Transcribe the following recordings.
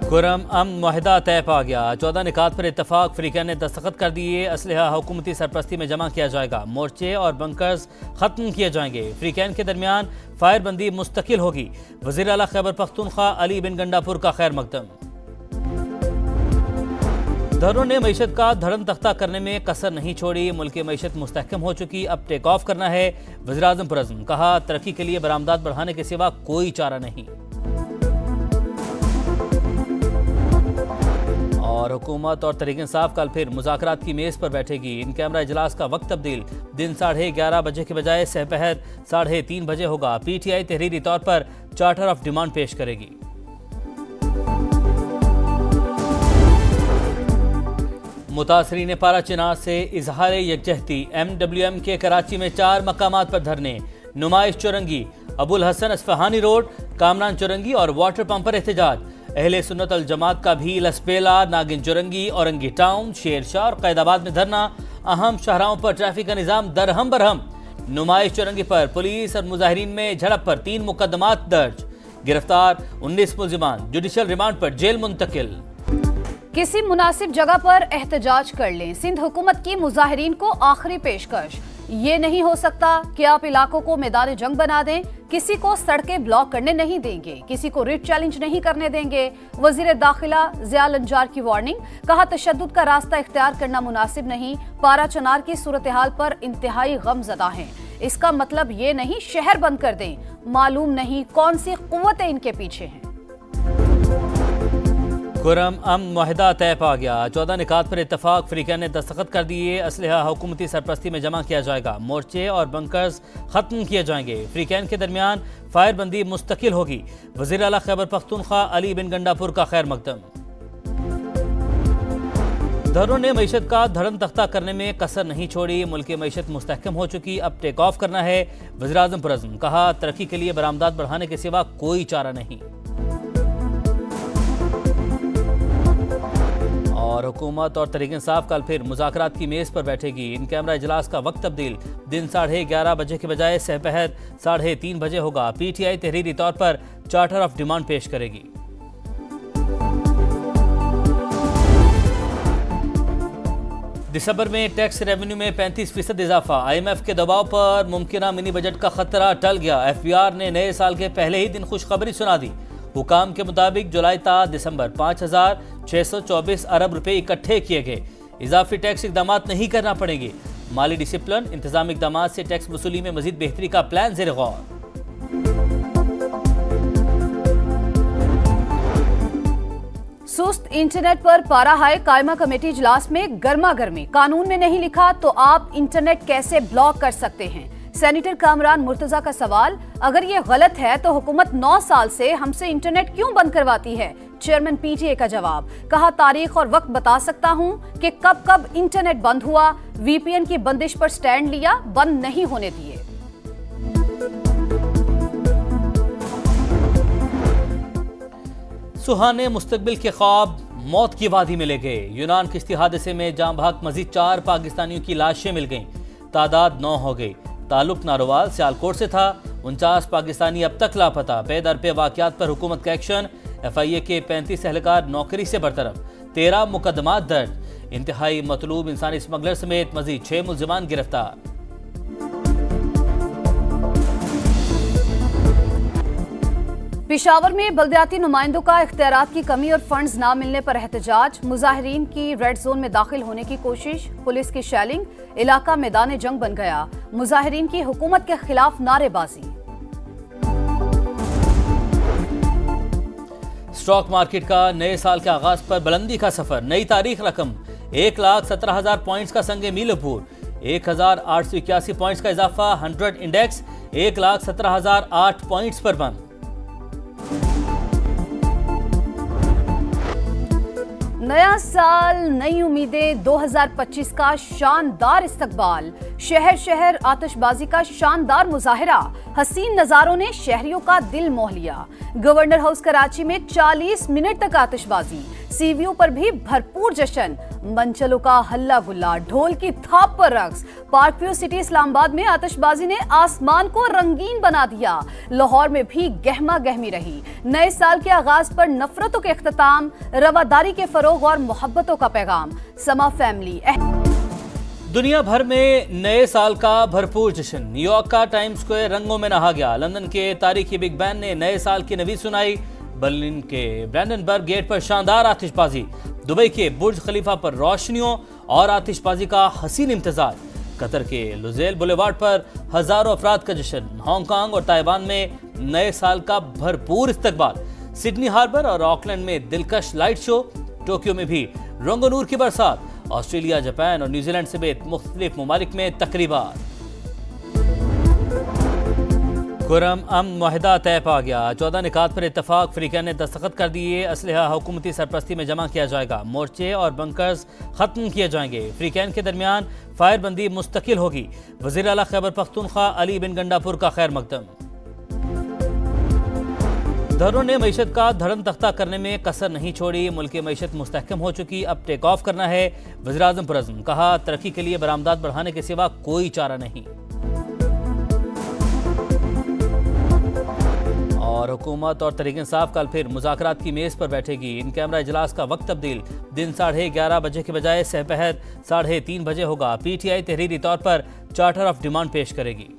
खुर्रम अमन मुआहिदा तय पा गया। 14 निकात पर इत्तफाक फ्रीकैन ने दस्तखत कर दिए। असलहा हुकूमती सरपरस्ती में जमा किया जाएगा। मोर्चे और बंकर्स खत्म किए जाएंगे। फ्रीकैन के दरमियान फायरबंदी मुस्तकिल होगी। वज़ीर आला खैबर पख्तूनख्वा अली बिन गंडापुर का खैर मकदम। धरों ने मईशत का धड़म तख्ता करने में कसर नहीं छोड़ी। मुल्क की मईशत मुस्तहकम हो चुकी, अब टेक ऑफ करना है। वज़ीर आज़म पुरज़्म, कहा तरक्की के लिए बरामदात बढ़ाने के सिवा कोई चारा नहीं। और हुकूमत और तहरीक इंसाफ कल फिर मुज़ाकरात की मेज़ पर बैठेगी। इन कैमरा इजलास का वक्त तब्दील, दिन 11:30 बजे के बजाय सहपहर 3:30 बजे होगा। PTI तहरीरी तौर पर चार्टर ऑफ डिमांड पेश करेगी। मुतासरीन पारा चिनार से इजहार यकजहती। MWM के कराची में 4 मकामात पर धरने, नुमाइश चौरंगी, अबुल हसन असफहानी रोड, कामरान चौरंगी और वाटर पंप पर एहतजाज। अहले सुन्नत अल जमात का भी लसपेला, नागिन चौरंगी, औरंगी टाउन, शेरशाह और कैदाबाद में धरना। अहम शाहराहों पर ट्रैफिक का निजाम दरहम बरहम। नुमाइश चौरंगी पर पुलिस और मुजाहिरीन में झड़प पर 3 मुकदमात दर्ज। गिरफ्तार 19 मुल्जिमान, जुडिशल रिमांड पर जेल मुंतकिल। किसी मुनासिब जगह पर एहतजाज कर लें, सिंध हुकूमत की मुजाहिरीन को आखिरी पेशकश। ये नहीं हो सकता कि आप इलाकों को मैदान जंग बना दें। किसी को सड़कें ब्लॉक करने नहीं देंगे, किसी को रिट चैलेंज नहीं करने देंगे। वजीर दाखिला ज़िया लंजार की वार्निंग, कहा तशद्दुद का रास्ता इख्तियार करना मुनासिब नहीं। पारा चनार की सूरत हाल पर इंतहाई गमज़दा हैं। इसका मतलब ये नहीं शहर बंद कर दें। मालूम नहीं कौन सी कुव्वतें इनके पीछे हैं। खुर्रम अमन मुआहिदा तय पा गया। 14 निकात पर इत्तफाक फ्रीकैन ने दस्तखत कर दिए। असलहा हुकूमती सरपरस्ती में जमा किया जाएगा। मोर्चे और बंकर्स खत्म किए जाएंगे। फ्रीकैन के दरमियान फायरबंदी मुस्तकिल होगी। वज़ीर आला खैबर पख्तूनख्वा अली बिन गंडापुर का खैर मकदम। धरों ने मईशत का धड़म तख्ता करने में कसर नहीं छोड़ी। मुल्क की मईशत मुस्तहकम हो चुकी, अब टेक ऑफ करना है। वज़ीर आज़म पुरज़्म, कहा तरक्की के लिए बरामदात बढ़ाने के सिवा कोई चारा नहीं। और हुकूमत और तहरीक इंसाफ कल फिर मुज़ाकरात की मेज़ पर बैठेगी। इन कैमरा इजलास का वक्त तब्दील, दिन 11:30 बजे के बजाय सहपहर 3:30 बजे होगा। PTI तहरीरी तौर पर चार्टर ऑफ डिमांड पेश करेगी। दिसंबर में टैक्स रेवेन्यू में 35% इजाफा। IMF के दबाव पर मुमकिना मिनी बजट का खतरा टल गया। FBR ने नए साल के पहले ही दिन खुशखबरी सुना दी। हुकाम के मुताबिक जुलाई ता दिसंबर 5,624 अरब रुपए इकट्ठे किए गए। इजाफी टैक्स इकदाम नहीं करना पड़ेंगे। माली डिसिप्लिन इंतजामी इकदाम से टैक्स वसूली में मजीद बेहतरी का प्लान ज़ेर गौर। सुस्त इंटरनेट पर पारा हाई, कायमा कमेटी इजलास में गर्मा गर्मी। कानून में नहीं लिखा तो आप इंटरनेट कैसे ब्लॉक कर सकते हैं? सेनेटर कामरान मुर्तजा का सवाल, अगर ये गलत है तो हुकूमत 9 साल से हमसे इंटरनेट क्यों बंद करवाती है? चेयरमैन PTA का जवाब, कहा तारीख और वक्त बता सकता हूं कि कब कब इंटरनेट बंद हुआ। VPN की बंदिश पर स्टैंड लिया, बंद नहीं होने दिए। सुहाने मुस्तकबिल के ख्वाब मौत की वादी में ले गए। यूनान किश्ती हादसे में जाँ भाग मजीद 4 पाकिस्तानियों की लाशें मिल गईं। तादाद 9 हो गई। ताल्लुक नारोवाल सियालकोट से था। 49 पाकिस्तानी अब तक लापता। पे दर पे वाक़यात पर हुकूमत का एक्शन। FIA के 35 एहलकार नौकरी से बरतरफ। 13 मुकदमात दर्ज। इंतहाई मतलूब इंसानी स्मगलर समेत मजीद 6 मुल्जिमान गिरफ्तार। पेशावर में बल्दियाती नुमाइंदों का इख्तियारात की कमी और फंड्स ना मिलने पर एहतजाज। मुजाहिरीन की रेड जोन में दाखिल होने की कोशिश, पुलिस की शेलिंग, इलाका मैदान जंग बन गया। मुजाहिरीन की हुकूमत के खिलाफ नारेबाजी। स्टॉक मार्केट का नए साल के आगाज पर बुलंदी का सफर। नई तारीख रकम 1,17,000 पॉइंट्स का संगे मील अबूर। 1,881 पॉइंट्स का इजाफा। 100 इंडेक्स 1,17,008 पॉइंट्स पर बंद। नया साल, नई उम्मीदें, 2025 का शानदार इस्तकबाल। शहर शहर आतिशबाजी का शानदार मुजाहिरा। हसीन नजारों ने शहरियों का दिल मोह लिया। गवर्नर हाउस कराची में 40 मिनट तक आतिशबाजी। सीवीओ पर भी भरपूर जश्न, मंचलों का हल्ला गुल्ला, ढोल की थाप पर रक्स। पार्क व्यू सिटी इस्लामाबाद में आतिशबाजी ने आसमान को रंगीन बना दिया। लाहौर में भी गहमा गहमी रही। नए साल के आगाज पर नफरतों के इख्तिताम, रवादारी के फरोग और मोहब्बतों का पैगाम। समा फैमिली। दुनिया भर में नए साल का भरपूर जश्न। न्यूयॉर्क का टाइम्स स्क्वायर रंगों में नहा गया। लंदन के तारीखी बिग बैन ने नए साल की नवीद सुनाई। बर्लिन के ब्रैंडनबर्ग गेट पर शानदार आतिशबाजी। दुबई के बुर्ज खलीफा पर रोशनियों और आतिशबाजी का हसीन इम्तिजाज। कतर के लुज़ेल बुलेवार्ड पर हजारों अफराद का जश्न। हांगकांग और ताइवान में नए साल का भरपूर इस्तकबाल। सिडनी हार्बर और ऑकलैंड में दिलकश लाइट शो। टोक्यो में भी रंगो नूर की बरसात। ऑस्ट्रेलिया, जापान और न्यूजीलैंड समेत मुख्तलिफ ममालिक में तकरीबात। खुर्रम अमन मुआहिदा तय पा गया। 14 निकात पर इत्तफाक अफ्रीका ने दस्तखत कर दिए। असलहा हुकूमती सरपरस्ती में जमा किया जाएगा। मोर्चे और बंकर्स खत्म किए जाएंगे। अफ्रीकैन के दरमियान फायरबंदी मुस्तकिल होगी। वज़ीर आला खैबर पख्तूनख्वा अली बिन गंडापुर का खैर मकदम। धरों ने मईशत का धर्म तख्ता करने में कसर नहीं छोड़ी। मुल्क की मईशत मुस्तहकम हो चुकी, अब टेक ऑफ करना है। वज़ीर आज़म पुरज़्म कहा, तरक्की के लिए बरामदात बढ़ाने के सिवा कोई चारा नहीं। और हुकूमत और तहरीक इंसाफ कल फिर मुज़ाकरात की मेज़ पर बैठेगी। इन कैमरा इजलास का वक्त तब्दील, दिन 11:30 बजे के बजाय सहपहर 3:30 बजे होगा। PTI तहरीरी तौर पर चार्टर ऑफ डिमांड पेश करेगी।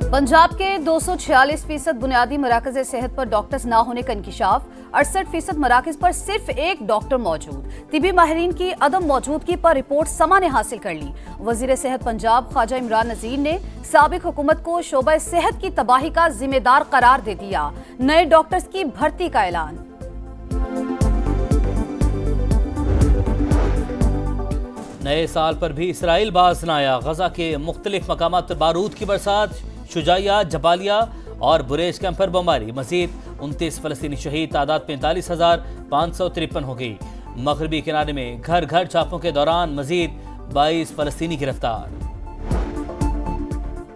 पंजाब के 246% बुनियादी मराकज़ सेहत पर डॉक्टर्स ना होने का इंकिशाफ। 68% मराकज़ पर सिर्फ एक डॉक्टर मौजूद। तिबी माहिरीन की अदम मौजूदगी पर रिपोर्ट समा ने हासिल कर ली। वज़ीर सेहत पंजाब ख्वाजा इमरान नज़ीर ने साबिक हुकूमत को शोबा सेहत की तबाही का जिम्मेदार करार दे दिया। नए डॉक्टर्स की भर्ती का ऐलान। नए साल पर भी इसराइल बाज न आया। गजा के मुख्तलिफ मकामात पर बारूद की बरसात। शुजाइया, जबालिया और बुरेज कैंप पर बमबारी। मजीद 29 फलस्तीनी शहीद। तादाद 45,553 हो गई। मगरबी किनारे में घर घर छापों के दौरान मजीद 22 फलस्तीनी गिरफ्तार।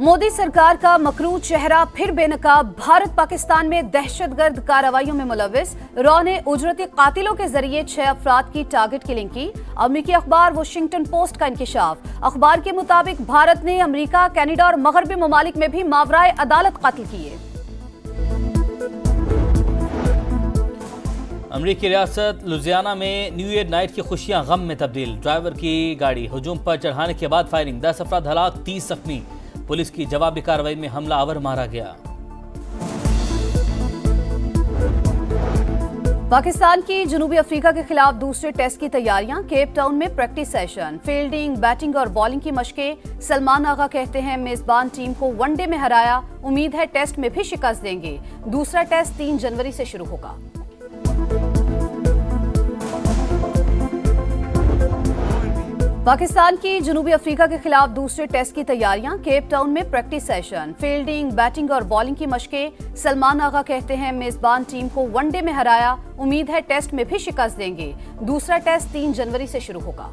मोदी सरकार का मकरू चेहरा फिर बेनकाब। भारत पाकिस्तान में दहशतगर्द कार्रवाइयों में मुलविस। रॉ ने उजरती कातिलों के जरिए 6 अफराद की टारगेट किलिंग की। अमेरिकी अखबार वॉशिंगटन पोस्ट का इंकिशाफ। अखबार के मुताबिक भारत ने अमेरिका, कनाडा और मगरबी ममालिक में भी मावराए अदालत कत्ल किए। अमरीकी रियासत लुजियाना में न्यू ईयर नाइट की खुशियां गम में तब्दील। ड्राइवर की गाड़ी हुजूम पर चढ़ाने के बाद फायरिंग। 10 अफराद हलाक, 30 जख्मी। पुलिस की जवाबी कार्रवाई में हमलावर मारा गया। पाकिस्तान की जनूबी अफ्रीका के खिलाफ दूसरे टेस्ट की तैयारियां। केप टाउन में प्रैक्टिस सेशन। फील्डिंग, बैटिंग और बॉलिंग की मशकें। सलमान आगा कहते हैं मेजबान टीम को वनडे में हराया, उम्मीद है टेस्ट में भी शिकस्त देंगे। दूसरा टेस्ट 3 जनवरी से शुरू होगा। पाकिस्तान की जनूबी अफ्रीका के खिलाफ दूसरे टेस्ट की तैयारियां। केप टाउन में प्रैक्टिस सेशन। फील्डिंग, बैटिंग और बॉलिंग की मशकें। सलमान आगा कहते हैं मेजबान टीम को वनडे में हराया, उम्मीद है टेस्ट में भी शिकस्त देंगे। दूसरा टेस्ट 3 जनवरी से शुरू होगा।